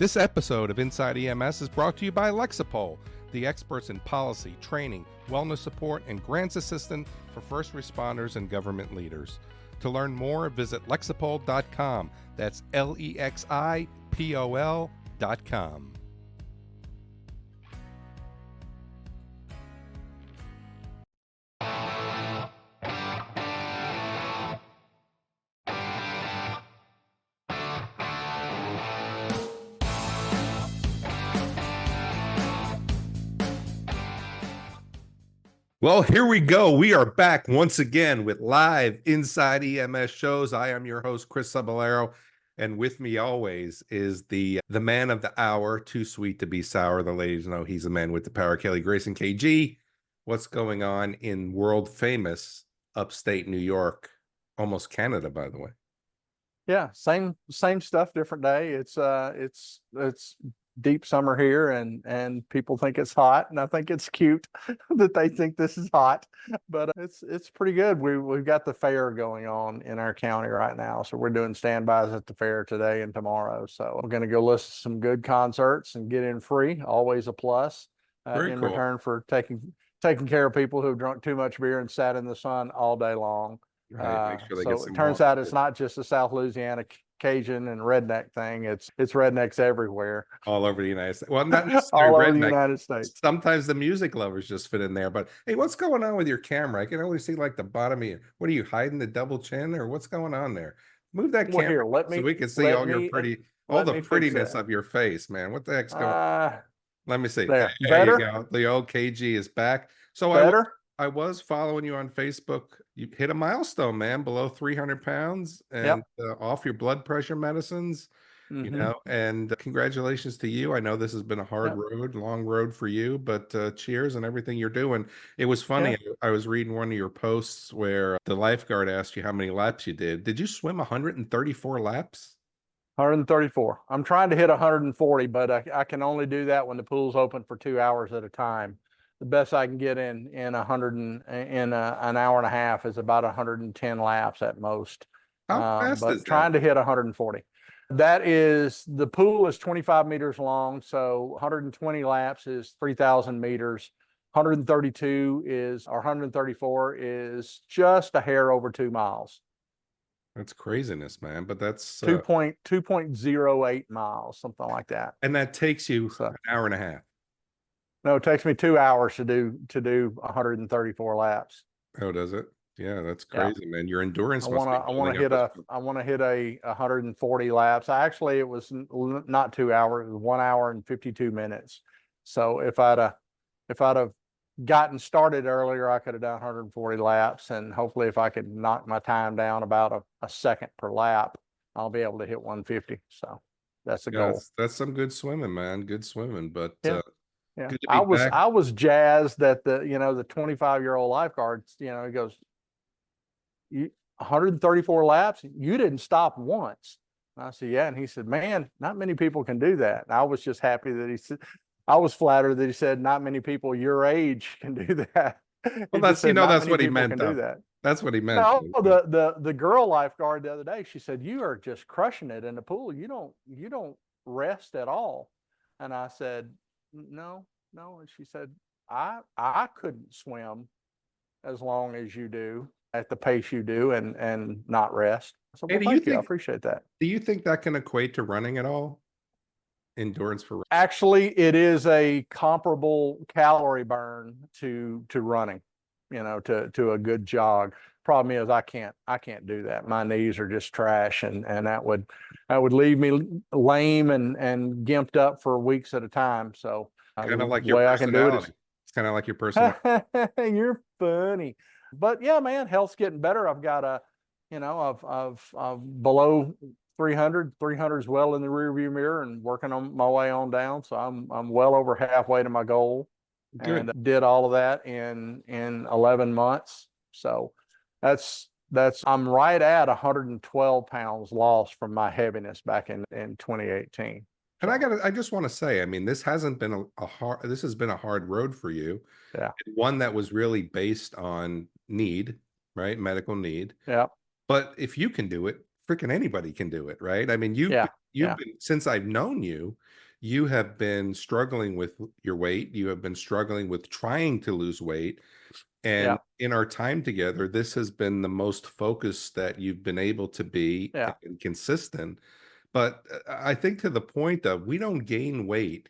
This episode of Inside EMS is brought to you by Lexipol, the experts in policy, training, wellness support, and grants assistance for first responders and government leaders. To learn more, visit lexipol.com. That's Lexipol.com. Well, here we go. We are back once again with live Inside EMS shows. I am your host, Chris Cebollero, and with me always is the man of the hour, too sweet to be sour. The ladies know he's the man with the power, Kelly Grayson. KG, what's going on in world famous upstate New York, almost Canada, by the way? Yeah, same stuff, different day. It's deep summer here, and people think it's hot, and I think it's cute that they think this is hot, but it's pretty good. We've got the fair going on in our county right now, so we're doing standbys at the fair today and tomorrow. So we're going to go listen to some good concerts and get in free, always a plus, in cool. return for taking care of people who've drunk too much beer and sat in the sun all day long. Right, make sure they so get some it turns out it's not just a South Louisiana Cajun and redneck thing. It's rednecks everywhere, all over the United States. Well, not necessarily all over redneck. the United States. Sometimes the music lovers just fit in there. But hey, what's going on with your camera? I can only see like the bottom of you. What are you hiding, the double chin, or what's going on there? Move that camera here, so we can see all your the prettiness of your face, man. What the heck's going on? Let me see. There you go. The old KG is back. So I was following you on Facebook. You hit a milestone, man, below 300 pounds and off your blood pressure medicines, you know, and congratulations to you. I know this has been a hard road, long road for you, but cheers and everything you're doing. It was funny. I was reading one of your posts where the lifeguard asked you how many laps you did. Did you swim 134 laps? 134. I'm trying to hit 140, but I can only do that when the pool's open for 2 hours at a time. The best I can get in an hour and a half is about 110 laps at most. How fast is that? Trying to hit 140. That is, the pool is 25 meters long, so 120 laps is 3,000 meters. 134 is just a hair over 2 miles. That's craziness, man. But that's 2.08 miles, something like that. And that takes you an hour and a half. No, it takes me 2 hours to do 134 laps. Oh, does it? Yeah, that's crazy, man. Your endurance. I want to hit a 140 laps. It was not 2 hours. It was 1 hour and 52 minutes. So if I'd have gotten started earlier, I could have done 140 laps, and hopefully, if I could knock my time down about a second per lap, I'll be able to hit 150. So that's the goal. That's some good swimming, man. Good swimming, but. Yeah, I was jazzed that the 25-year-old lifeguard, he goes, 134 laps, you didn't stop once. And I said, yeah. And he said, man, not many people can do that. And I was just happy that he said, I was flattered that he said, not many people your age can do that. Well, that's what he meant. That's what he meant. No, the girl lifeguard the other day, she said, you are just crushing it in the pool. You don't rest at all. And I said, no. And she said, I couldn't swim as long as you do at the pace you do and not rest. So thank you. I appreciate that. Do you think that can equate to running at all? Endurance for running? Actually, it is a comparable calorie burn to running, to a good jog. Problem is I can't do that. My knees are just trash, and that would leave me lame and gimped up for weeks at a time. So kind of like your personality. It's kind of like your personality. You're funny. But yeah, man, health's getting better. I've got of below 300 is well in the rearview mirror and working on my way on down. So I'm well over halfway to my goal. Good. And did all of that in 11 months. So I'm right at 112 pounds lost from my heaviness back in 2018. And I just want to say, I mean, this hasn't been this has been a hard road for you. Yeah. One that was really based on need, right? Medical need. Yeah. But if you can do it, freaking anybody can do it, right? I mean, Yeah. you've Yeah. been, since I've known you, you have been struggling with your weight. You have been struggling with trying to lose weight. Yeah. And in our time together, this has been the most focused that you've been able to be Yeah. and consistent. But I think to the point of, we don't gain weight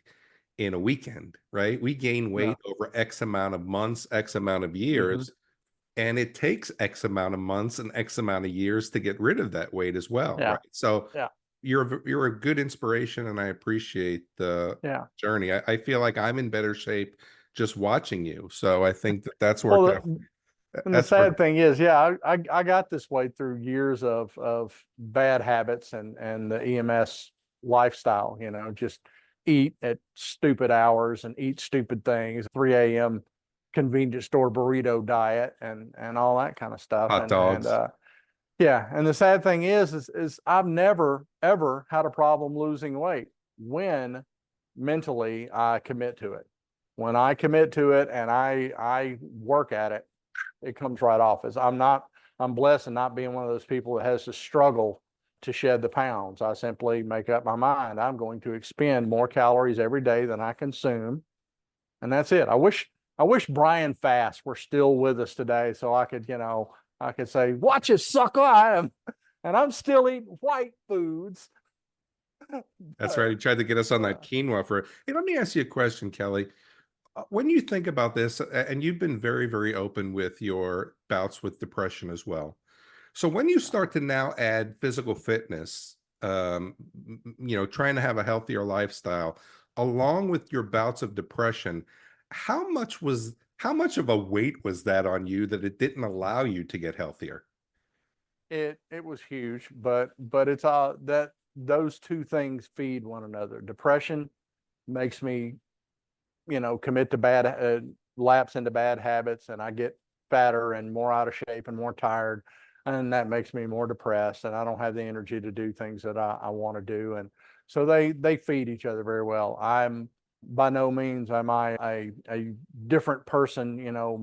in a weekend, right? We gain No. weight over X amount of months, X amount of Hmm. years, and it takes X amount of months and X amount of years to get rid of that weight as well, Yeah. right? So Yeah. you're a good inspiration, and I appreciate the Yeah. journey. I feel like I'm in better shape just watching you. So I think that that's Well, worked out. and the That's worked. sad thing is, yeah, I got this way through years of bad habits and the EMS lifestyle, just eat at stupid hours and eat stupid things, 3 a.m. convenience store burrito diet and all that kind of stuff. Hot And dogs. yeah, and the sad thing is I've never ever had a problem losing weight when mentally I commit to it. When I commit to it and I work at it, it comes right off. As I'm blessed in not being one of those people that has to struggle to shed the pounds. I simply make up my mind. I'm going to expend more calories every day than I consume. And that's it. I wish Brian Fast were still with us today so I could say, watch it, sucker. And I'm still eating white foods. That's right. He tried to get us on Uh, that quinoa for. Hey, let me ask you a question, Kelly. When you think about this, and you've been very, very open with your bouts with depression as well. So when you start to now add physical fitness, trying to have a healthier lifestyle, along with your bouts of depression, how much of a weight was that on you that it didn't allow you to get healthier? it was huge, but it's that those two things feed one another. Depression makes me, commit to bad lapse into bad habits, and I get fatter and more out of shape and more tired, and that makes me more depressed, and I don't have the energy to do things that I want to do, and so they feed each other very well. I'm by no means am I a different person,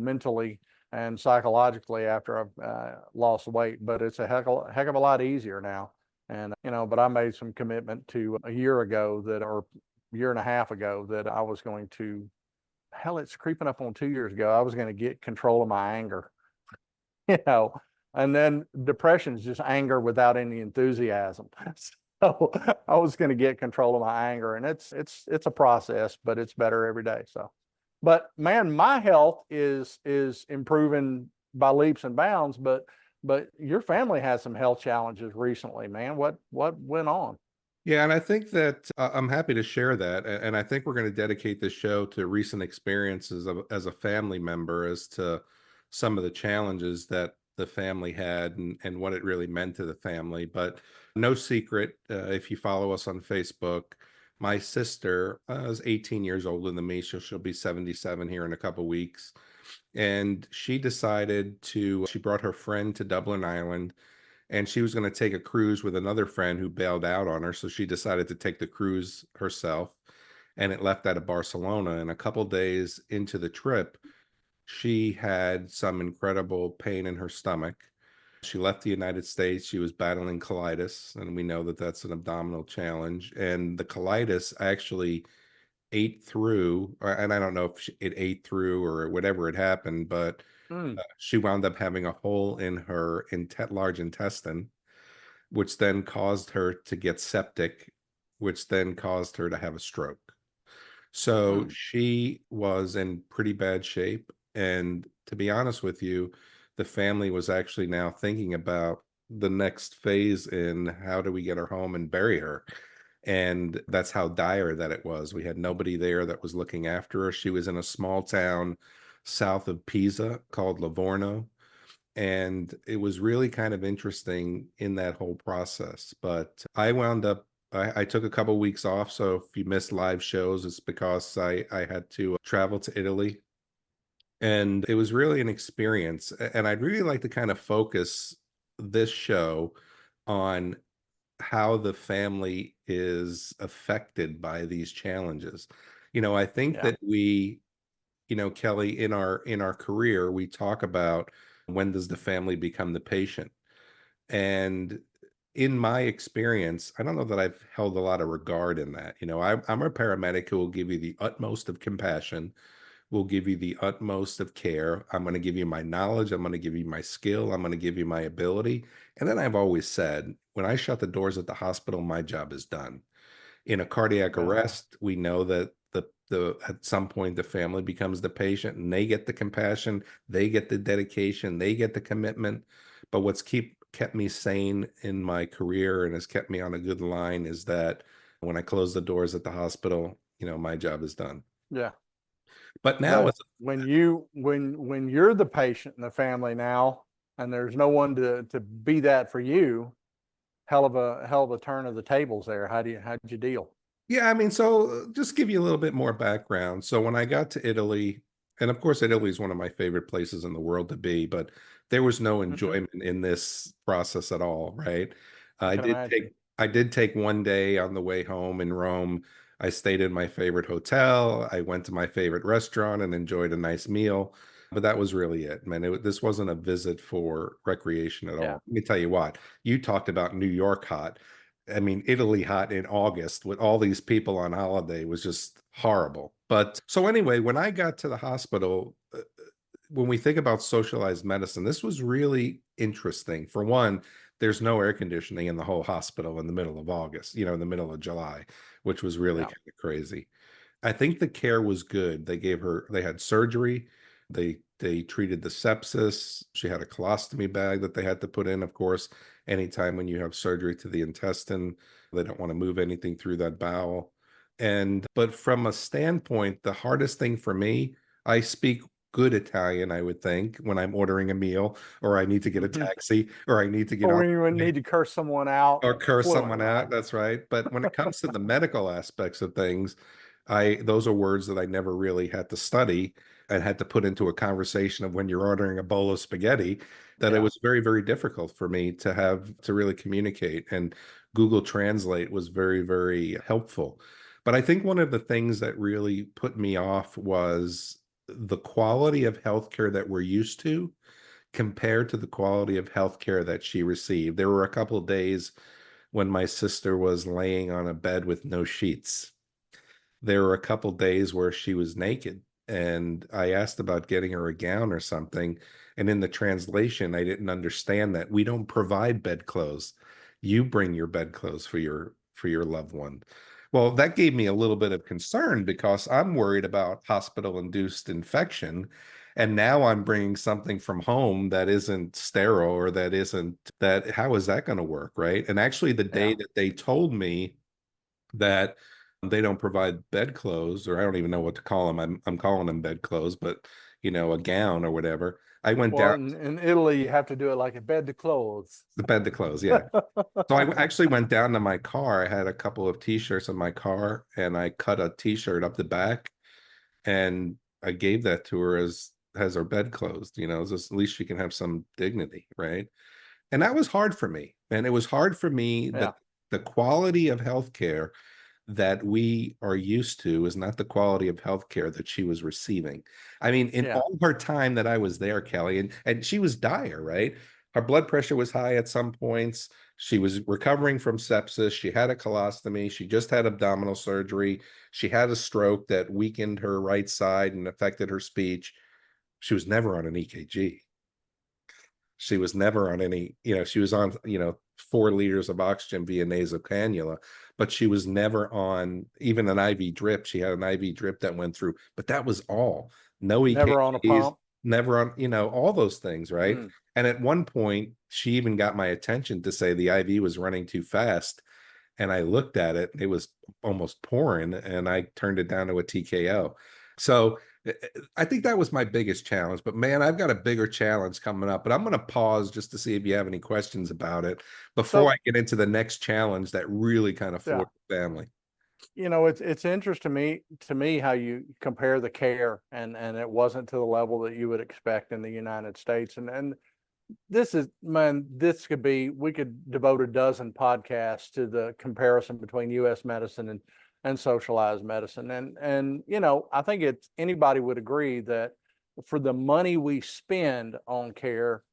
mentally and psychologically after I've lost weight, but it's a heck of a lot easier now. And but I made some commitment to a year ago that, or year and a half ago, that I was going to, hell, it's creeping up on 2 years ago, I was going to get control of my anger, you know, and then depression is just anger without any enthusiasm. So I was going to get control of my anger, and it's a process, but it's better every day. So, but man, my health is improving by leaps and bounds. But your family has some health challenges recently, man. What went on? Yeah, and I think that I'm happy to share that, and I think we're going to dedicate this show to recent experiences as a family member, as to some of the challenges that the family had, and what it really meant to the family. But no secret, if you follow us on Facebook, my sister is 18 years older than me, so she'll be 77 here in a couple weeks, and she brought her friend to Dublin, Ireland, and she was going to take a cruise with another friend who bailed out on her. So she decided to take the cruise herself, and it left out of Barcelona. And a couple days into the trip, she had some incredible pain in her stomach. She left the United States. She was battling colitis, and we know that that's an abdominal challenge. And the colitis actually ate through, and I don't know if it ate through or whatever had happened, but Mm, she wound up having a hole in her large intestine, which then caused her to get septic, which then caused her to have a stroke. So mm, she was in pretty bad shape. And to be honest with you, the family was actually now thinking about the next phase in how do we get her home and bury her. And that's how dire that it was. We had nobody there that was looking after her. She was in a small town south of Pisa called Livorno, and it was really kind of interesting in that whole process. But I took a couple weeks off. So if you missed live shows, it's because I had to travel to Italy. And it was really an experience. And I'd really like to kind of focus this show on how the family is affected by these challenges. I think yeah. that Kelly, in our career, we talk about, when does the family become the patient? And in my experience, I don't know that I've held a lot of regard in that. I'm a paramedic who will give you the utmost of compassion, will give you the utmost of care. I'm going to give you my knowledge. I'm going to give you my skill. I'm going to give you my ability. And then I've always said, when I shut the doors at the hospital, my job is done. In a cardiac Yeah. arrest, we know that the at some point the family becomes the patient and they get the compassion, they get the dedication, they get the commitment. But what's kept me sane in my career and has kept me on a good line is that when I close the doors at the hospital, my job is done. Yeah. But now But it's when you're the patient in the family now, and there's no one to be that for you, hell of a turn of the tables there. How'd you deal? Yeah, I mean, so just give you a little bit more background. So when I got to Italy, and of course, Italy is one of my favorite places in the world to be, but there was no enjoyment in this process at all, right? I I can did imagine. take I did take one day on the way home in Rome. I stayed in my favorite hotel. I went to my favorite restaurant and enjoyed a nice meal, but that was really it, man. This wasn't a visit for recreation at Yeah. all. Let me tell you what, you talked about New York hot. I mean, Italy hot in August with all these people on holiday was just horrible. But so anyway, when I got to the hospital, when we think about socialized medicine, this was really interesting. For one, there's no air conditioning in the whole hospital in the middle of August, in the middle of July, which was really Yeah. kind of crazy. I think the care was good. They had surgery. They treated the sepsis. She had a colostomy bag that they had to put in. Of course, anytime when you have surgery to the intestine, they don't want to move anything through that bowel. But from a standpoint, the hardest thing for me, I speak good Italian, I would think, when I'm ordering a meal or I need to get a taxi or I need to get Or on when you need to curse someone out or curse fluent, someone right? out. That's right. But when it comes to the medical aspects of things, those are words that I never really had to study and had to put into a conversation of when you're ordering a bowl of spaghetti, that it Yeah. was very, very difficult for me to have to really communicate. And Google Translate was very, very helpful. But I think one of the things that really put me off was the quality of healthcare that we're used to compared to the quality of healthcare that she received. There were a couple of days when my sister was laying on a bed with no sheets. There were a couple days where she was naked, and I asked about getting her a gown or something. And in the translation, I didn't understand that we don't provide bedclothes. You bring your bedclothes for your loved one. Well, that gave me a little bit of concern because I'm worried about hospital-induced infection. And now I'm bringing something from home that isn't sterile or that isn't that. How is that going to work? Right. And actually, the day Yeah. that they told me that they don't provide bedclothes, or I don't even know what to call them. I'm calling them bedclothes, but a gown or whatever. I went Well, down in Italy, you have to do it like a bed to clothes. the bed to clothes, yeah. So I actually went down to my car. I had a couple of t-shirts in my car, and I cut a t-shirt up the back, and I gave that to her as her bedclothes. At least she can have some dignity, right? And that was hard for me, and it was hard for me Yeah. that the quality of healthcare that we are used to is not the quality of healthcare that she was receiving. I mean, in Yeah. all her time that I was there, Kelly, and she was dire, right? Her blood pressure was high at some points. She was recovering from sepsis. She had a colostomy. She just had abdominal surgery. She had a stroke that weakened her right side and affected her speech. She was never on an EKG. She was never on any, she was on, 4 liters of oxygen via nasal cannula, but she was never on even an IV drip. She had an IV drip that went through, but that was all. No Never on a EKGs, pump. never on, all those things, right? Mm. And at one point, she even got my attention to say the IV was running too fast. And I looked at it, it was almost pouring, and I turned it down to a TKO. So I think that was my biggest challenge. But man, I've got a bigger challenge coming up. But I'm going to pause just to see if you have any questions about it before I So, get into the next challenge that really kind of yeah, floored the family. it's interesting to me how you compare the care, and it wasn't to the level that you would expect in the United States. And this could be, we could devote a dozen podcasts to the comparison between US medicine and socialized medicine. And I think anybody would agree that for the money we spend on care,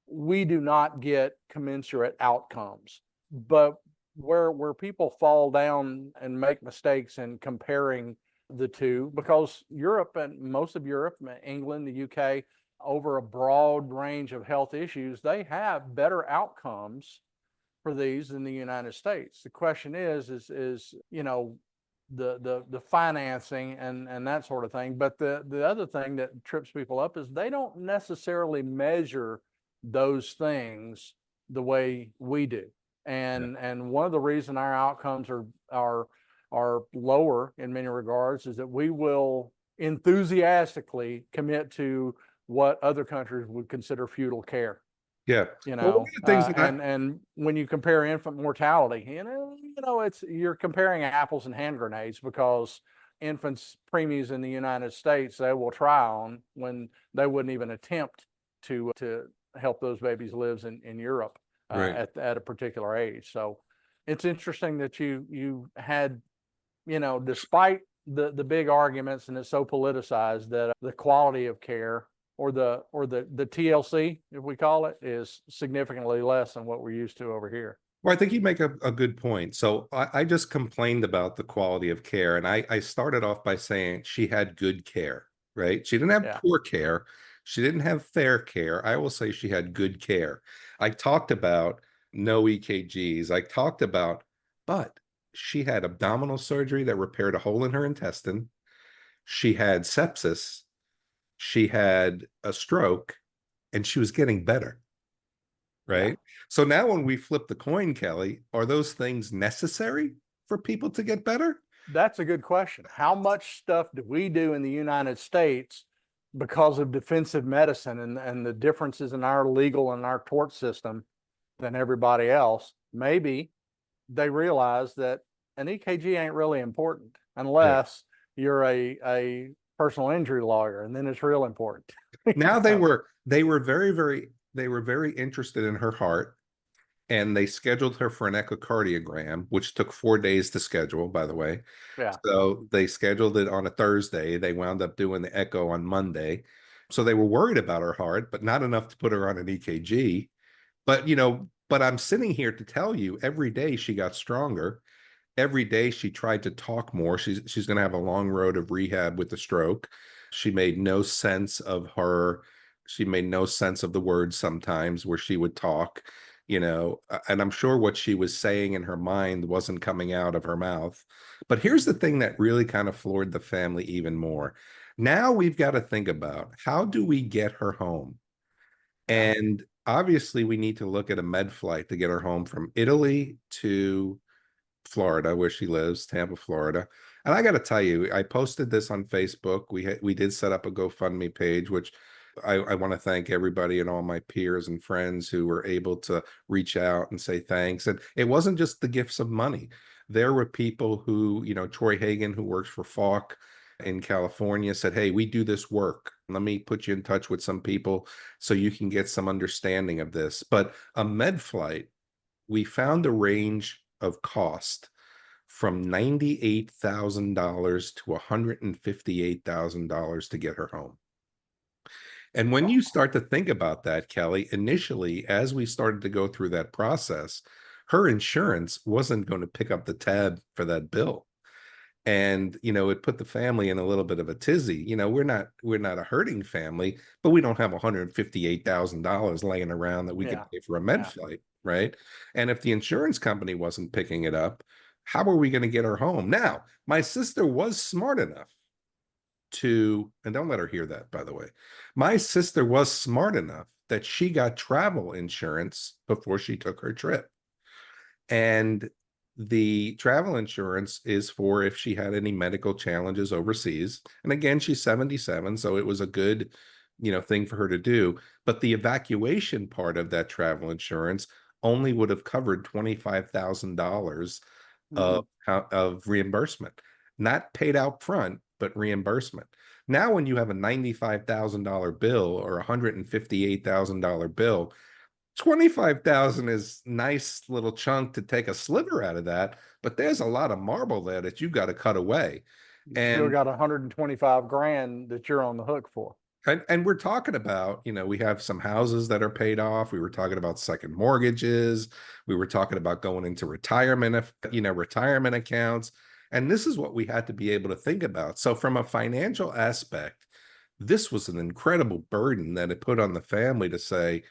we do not get commensurate outcomes. but where people fall down and make mistakes in comparing the two, because Europe and most of Europe, England, the UK, over a broad range of health issues, they have better outcomes for these in the United States. The question is the financing and that sort of thing. But the other thing that trips people up is they don't necessarily measure those things the way we do. And one of the reasons our outcomes are lower in many regards is that we will enthusiastically commit to what other countries would consider feudal care. Yeah. Well, one of the things that and when you compare infant mortality, you're comparing apples and hand grenades, because infants preemies in the United States, they will try on when they wouldn't even attempt to help those babies live in Europe right. at a particular age. So it's interesting that you had, despite the big arguments, and it's so politicized, that the quality of care, or the TLC, if we call it, is significantly less than what we're used to over here. Well, I think you make a good point. So I just complained about the quality of care, and I started off by saying she had good care, right? She didn't have poor care. She didn't have fair care. I will say she had good care. I talked about no EKGs. I talked about, but she had abdominal surgery that repaired a hole in her intestine. She had sepsis. She had a stroke, and she was getting better. Right. Yeah. So now when we flip the coin, Kelly, are those things necessary for people to get better? That's a good question. How much stuff do we do in the United States because of defensive medicine and the differences in our legal and our tort system than everybody else? Maybe they realize that an EKG ain't really important unless you're a personal injury lawyer, and then it's real important. Now they were very interested in her heart, and they scheduled her for an echocardiogram, which took 4 days to schedule, by the way. Yeah. So they scheduled it on a Thursday. They wound up doing the echo on Monday. So they were worried about her heart, but not enough to put her on an EKG. But I'm sitting here to tell you, every day she got stronger. Every day she tried to talk more. She's going to have a long road of rehab with the stroke. She made no sense of the words sometimes where she would talk, and I'm sure what she was saying in her mind wasn't coming out of her mouth. But here's the thing that really kind of floored the family even more. Now we've got to think about, how do we get her home? And obviously we need to look at a med flight to get her home from Italy to Florida, where she lives, Tampa, Florida. And I got to tell you, I posted this on Facebook. We did set up a GoFundMe page, which I want to thank everybody and all my peers and friends who were able to reach out and say thanks. And it wasn't just the gifts of money. There were people who, Troy Hagan, who works for Falk in California, said, "Hey, we do this work. Let me put you in touch with some people so you can get some understanding of this." But a med flight, we found a range of cost from $98,000 to $158,000 to get her home. And when you start to think about that, Kelly, initially, as we started to go through that process, her insurance wasn't going to pick up the tab for that bill. And, it put the family in a little bit of a tizzy. We're not a hurting family, but we don't have $158,000 laying around that we could pay for a med flight, right? And if the insurance company wasn't picking it up, how are we going to get her home? Now, my sister was smart enough to, and don't let her hear that, by the way. My sister was smart enough that she got travel insurance before she took her trip. And the travel insurance is for if she had any medical challenges overseas. And again, she's 77, so it was a good, thing for her to do. But the evacuation part of that travel insurance only would have covered $25,000 of reimbursement, not paid out front, but reimbursement. Now, when you have a $95,000 bill or a $158,000 bill, 25,000 is nice little chunk to take a sliver out of that, but there's a lot of marble there that you got to cut away. You still got 125 grand that you're on the hook for. And we're talking about, we have some houses that are paid off. We were talking about second mortgages. We were talking about going into retirement, retirement accounts. And this is what we had to be able to think about. So from a financial aspect, this was an incredible burden that it put on the family to say,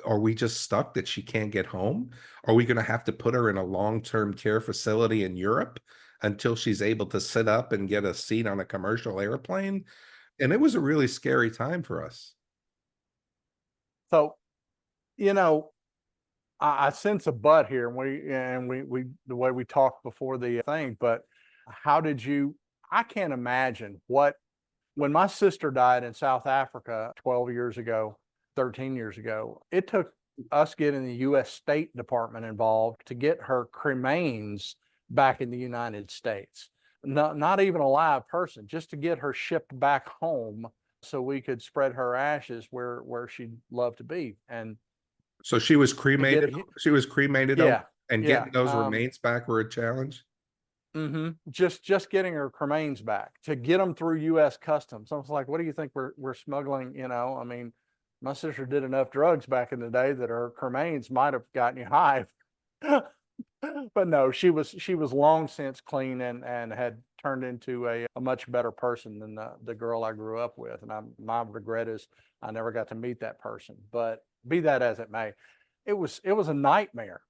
are we just stuck that she can't get home? Are we going to have to put her in a long-term care facility in Europe until she's able to sit up and get a seat on a commercial airplane? And it was a really scary time for us. So, you know, I sense a but here, and we the way we talked before the thing. But how did you? I can't imagine what when my sister died in South Africa 12 years ago, 13 years ago. It took us getting the U.S. State Department involved to get her cremains back in the United States. Not even a live person, just to get her shipped back home so we could spread her ashes where she'd love to be. And so she was cremated. She was cremated. Yeah, and yeah. getting those remains back were a challenge. Just getting her cremains back to get them through U.S. Customs. I was like, what do you think we're smuggling? I mean, my sister did enough drugs back in the day that her cremains might have gotten you high. But no, she was long since clean and had turned into a much better person than the girl I grew up with. And my regret is I never got to meet that person. But be that as it may, it was a nightmare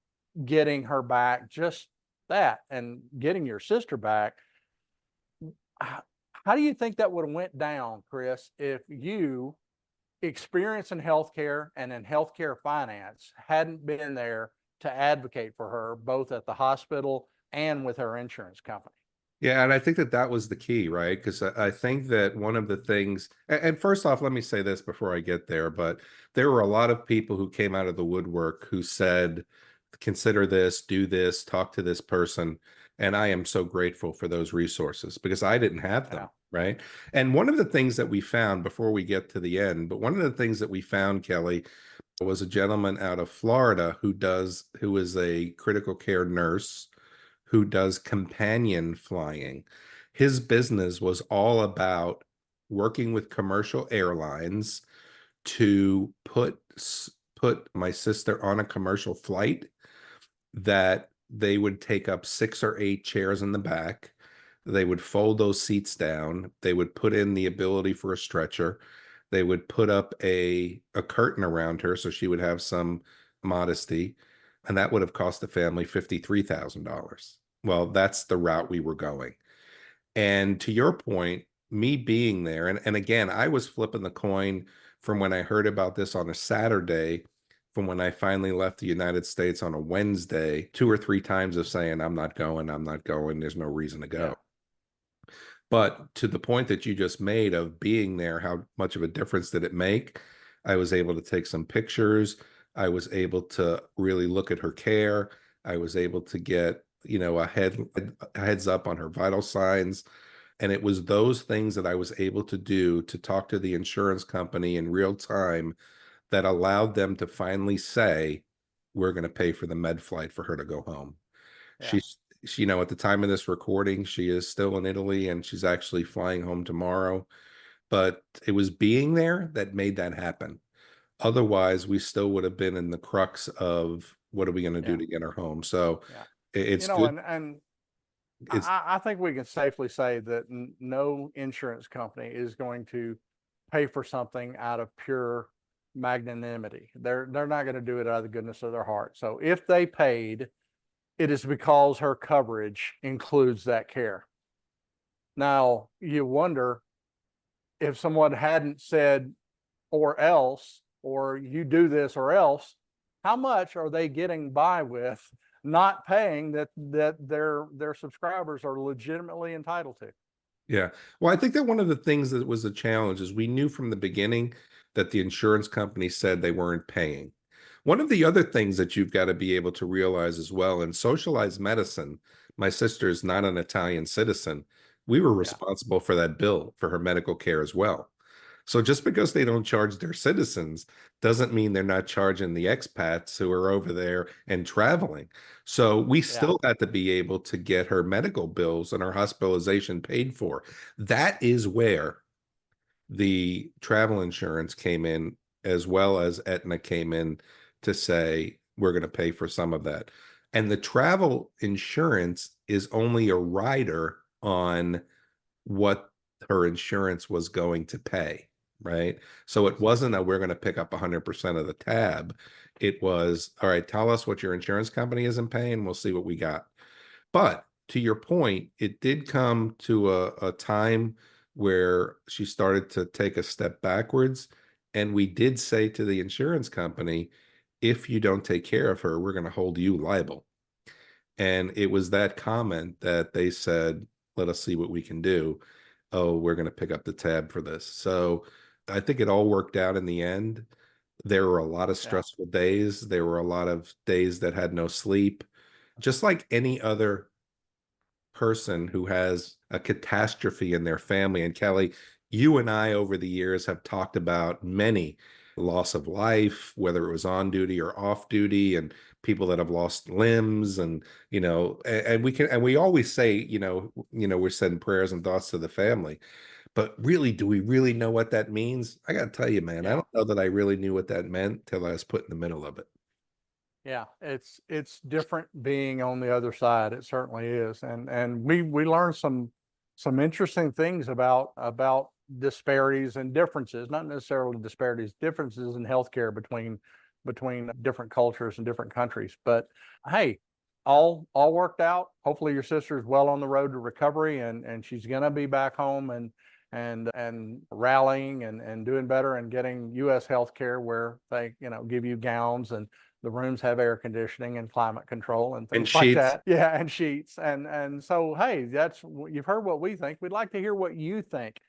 getting her back, just that, and getting your sister back. How do you think that would have went down, Chris, if you, experience in healthcare and in healthcare finance, hadn't been there to advocate for her both at the hospital and with her insurance company? Yeah, and I think that was the key, right? Because I think that one of the things, and first off, let me say this before I get there, but there were a lot of people who came out of the woodwork who said, consider this, do this, talk to this person. And I am so grateful for those resources because I didn't have them, right? And one of the things that we found before we get to the end, but one of the things that we found, Kelly, was a gentleman out of Florida who is a critical care nurse who does companion flying. His business was all about working with commercial airlines to put my sister on a commercial flight that they would take up 6 or 8 chairs in the back. They would fold those seats down. They would put in the ability for a stretcher. They would put up a curtain around her so she would have some modesty. And that would have cost the family $53,000. Well, that's the route we were going. And to your point, me being there, and again, I was flipping the coin from when I heard about this on a Saturday, from when I finally left the United States on a Wednesday, 2 or 3 times of saying, I'm not going, there's no reason to go. Yeah. But to the point that you just made of being there, how much of a difference did it make? I was able to take some pictures. I was able to really look at her care. I was able to get, a heads up on her vital signs. And it was those things that I was able to do to talk to the insurance company in real time that allowed them to finally say, we're going to pay for the med flight for her to go home. Yeah. She, at the time of this recording, she is still in Italy and she's actually flying home tomorrow. But it was being there that made that happen. Otherwise, we still would have been in the crux of what are we going to do to get her home? So it's good. And I think we can safely say that no insurance company is going to pay for something out of pure magnanimity. They're not going to do it out of the goodness of their heart. So if they paid, it is because her coverage includes that care. Now, you wonder if someone hadn't said, or else, or you do this or else, how much are they getting by with not paying that their subscribers are legitimately entitled to? Yeah. Well, I think that one of the things that was a challenge is we knew from the beginning that the insurance company said they weren't paying. One of the other things that you've got to be able to realize as well, in socialized medicine, my sister is not an Italian citizen. We were responsible for that bill for her medical care as well. So just because they don't charge their citizens doesn't mean they're not charging the expats who are over there and traveling. So we still had to be able to get her medical bills and her hospitalization paid for. That is where the travel insurance came in, as well as Aetna came in to say, we're going to pay for some of that. And the travel insurance is only a rider on what her insurance was going to pay, right? So it wasn't that we're going to pick up 100% of the tab. It was, all right, tell us what your insurance company isn't paying. We'll see what we got. But to your point, it did come to a time where she started to take a step backwards. And we did say to the insurance company, if you don't take care of her, we're going to hold you liable. And it was that comment that they said, let us see what we can do. Oh, we're going to pick up the tab for this. So I think it all worked out in the end. There were a lot of stressful days. There were a lot of days that had no sleep, just like any other person who has a catastrophe in their family. And Kelly, you and I over the years have talked about many loss of life, whether it was on duty or off duty, and people that have lost limbs, and and we always say, we're sending prayers and thoughts to the family. But really, do we really know what that means? I got to tell you, man, I don't know that I really knew what that meant till I was put in the middle of it. Yeah, it's different being on the other side. It certainly is. And we learned some interesting things about disparities and differences, not necessarily disparities, differences in healthcare between different cultures and different countries. But hey, all worked out. Hopefully your sister is well on the road to recovery, and she's gonna be back home and rallying and doing better and getting US healthcare where they, give you gowns, and the rooms have air conditioning and climate control and things like that. Yeah, and sheets. And so, hey, you've heard what we think. We'd like to hear what you think.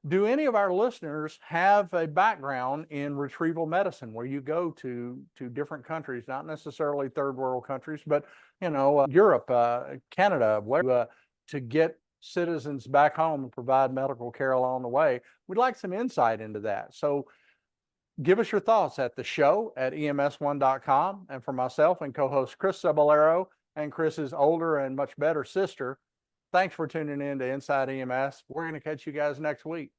Do any of our listeners have a background in retrieval medicine, where you go to different countries, not necessarily third world countries, but Europe, Canada, where to get citizens back home and provide medical care along the way? We'd like some insight into that. So give us your thoughts at the show at ems1.com. And for myself and co-host Chris Cebollero and Chris's older and much better sister, thanks for tuning in to Inside EMS. We're going to catch you guys next week.